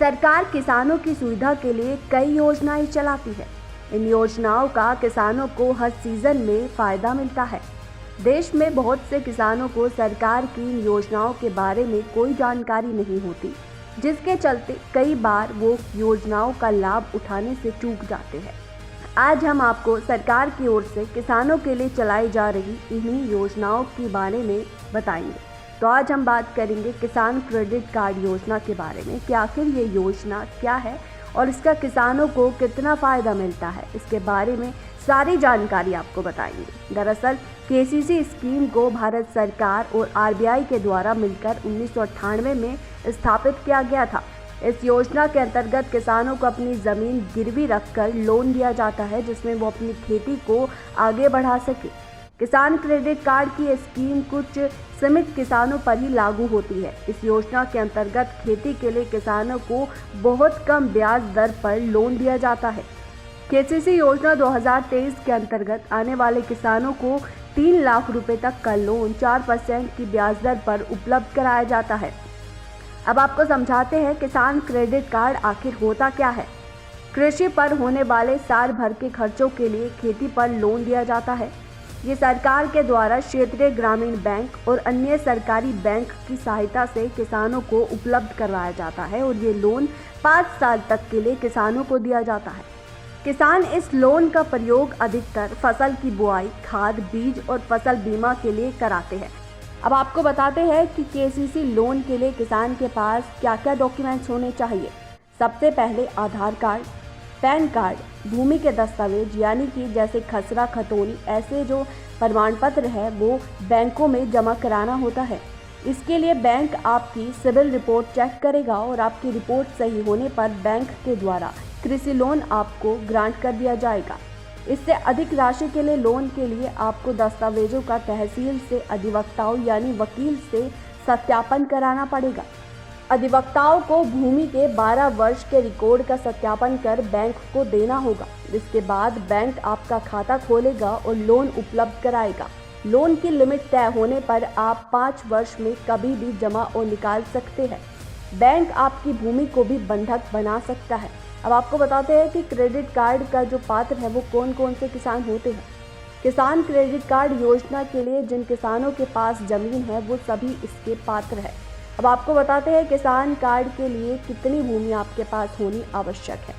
सरकार किसानों की सुविधा के लिए कई योजनाएं चलाती है। इन योजनाओं का किसानों को हर सीजन में फायदा मिलता है। देश में बहुत से किसानों को सरकार की इन योजनाओं के बारे में कोई जानकारी नहीं होती, जिसके चलते कई बार वो योजनाओं का लाभ उठाने से चूक जाते हैं। आज हम आपको सरकार की ओर से किसानों के लिए चलाई जा रही इन्हीं योजनाओं के बारे में बताएंगे। तो आज हम बात करेंगे किसान क्रेडिट कार्ड योजना के बारे में कि आखिर ये योजना क्या है और इसका किसानों को कितना फ़ायदा मिलता है। इसके बारे में सारी जानकारी आपको बताएंगे। दरअसल केसीसी स्कीम को भारत सरकार और आरबीआई के द्वारा मिलकर 1998 में स्थापित किया गया था। इस योजना के अंतर्गत किसानों को अपनी ज़मीन गिरवी रखकर लोन दिया जाता है, जिसमें वो अपनी खेती को आगे बढ़ा सके। किसान क्रेडिट कार्ड की ये स्कीम कुछ सीमित किसानों पर ही लागू होती है। इस योजना के अंतर्गत खेती के लिए किसानों को बहुत कम ब्याज दर पर लोन दिया जाता है। केसीसी योजना 2023 के अंतर्गत आने वाले किसानों को 3 लाख रुपए तक का लोन 4% की ब्याज दर पर उपलब्ध कराया जाता है। अब आपको समझाते हैं किसान क्रेडिट कार्ड आखिर होता क्या है। कृषि पर होने वाले साल भर के खर्चों के लिए खेती पर लोन दिया जाता है। ये सरकार के द्वारा क्षेत्रीय ग्रामीण बैंक और अन्य सरकारी बैंक की सहायता से किसानों को उपलब्ध करवाया जाता है और ये लोन 5 साल तक के लिए किसानों को दिया जाता है। किसान इस लोन का प्रयोग अधिकतर फसल की बुआई, खाद, बीज और फसल बीमा के लिए कराते हैं। अब आपको बताते हैं कि केसीसी लोन के लिए किसान के पास क्या क्या डॉक्यूमेंट्स होने चाहिए। सबसे पहले आधार कार्ड, पैन कार्ड, भूमि के दस्तावेज यानी कि जैसे खसरा, खतौनी, ऐसे जो प्रमाण पत्र है वो बैंकों में जमा कराना होता है। इसके लिए बैंक आपकी सिविल रिपोर्ट चेक करेगा और आपकी रिपोर्ट सही होने पर बैंक के द्वारा कृषि लोन आपको ग्रांट कर दिया जाएगा। इससे अधिक राशि के लिए लोन के लिए आपको दस्तावेजों का तहसील से अधिवक्ताओं यानी वकील से सत्यापन कराना पड़ेगा। अधिवक्ताओं को भूमि के 12 वर्ष के रिकॉर्ड का सत्यापन कर बैंक को देना होगा। इसके बाद बैंक आपका खाता खोलेगा और लोन उपलब्ध कराएगा। लोन की लिमिट तय होने पर आप 5 वर्ष में कभी भी जमा और निकाल सकते हैं। बैंक आपकी भूमि को भी बंधक बना सकता है। अब आपको बताते हैं कि क्रेडिट कार्ड का जो पात्र है वो कौन कौन से किसान होते हैं। किसान क्रेडिट कार्ड योजना के लिए जिन किसानों के पास ज़मीन है वो सभी इसके पात्र है। अब आपको बताते हैं किसान कार्ड के लिए कितनी भूमि आपके पास होनी आवश्यक है।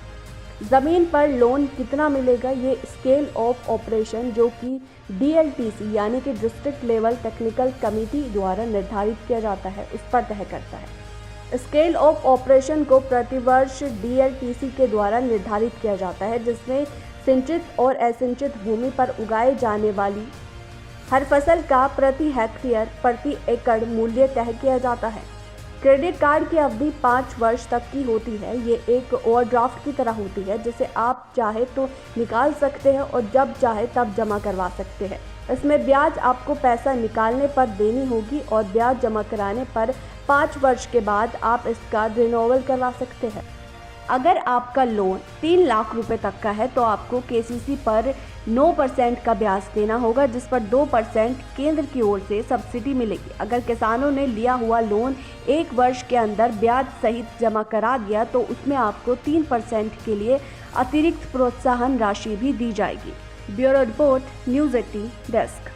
ज़मीन पर लोन कितना मिलेगा ये स्केल ऑफ ऑपरेशन जो कि DLTC यानी कि डिस्ट्रिक्ट लेवल टेक्निकल कमेटी द्वारा निर्धारित किया जाता है उस पर तय करता है। स्केल ऑफ ऑपरेशन को प्रतिवर्ष DLTC के द्वारा निर्धारित किया जाता है, जिसमें सिंचित और असिंचित भूमि पर उगाए जाने वाली हर फसल का प्रति हेक्टेयर प्रति एकड़ मूल्य तय किया जाता है। क्रेडिट कार्ड की अवधि 5 वर्ष तक की होती है। ये एक ओवरड्राफ्ट की तरह होती है, जिसे आप चाहे तो निकाल सकते हैं और जब चाहे तब जमा करवा सकते हैं। इसमें ब्याज आपको पैसा निकालने पर देनी होगी और ब्याज जमा कराने पर 5 वर्ष के बाद आप इसका रिन्यूअल करवा सकते हैं। अगर आपका लोन 3 लाख रुपए तक का है तो आपको केसीसी पर 9% का ब्याज देना होगा, जिस पर 2% केंद्र की ओर से सब्सिडी मिलेगी। अगर किसानों ने लिया हुआ लोन 1 वर्ष के अंदर ब्याज सहित जमा करा दिया तो उसमें आपको 3% के लिए अतिरिक्त प्रोत्साहन राशि भी दी जाएगी। Bureau report, news 18 desk.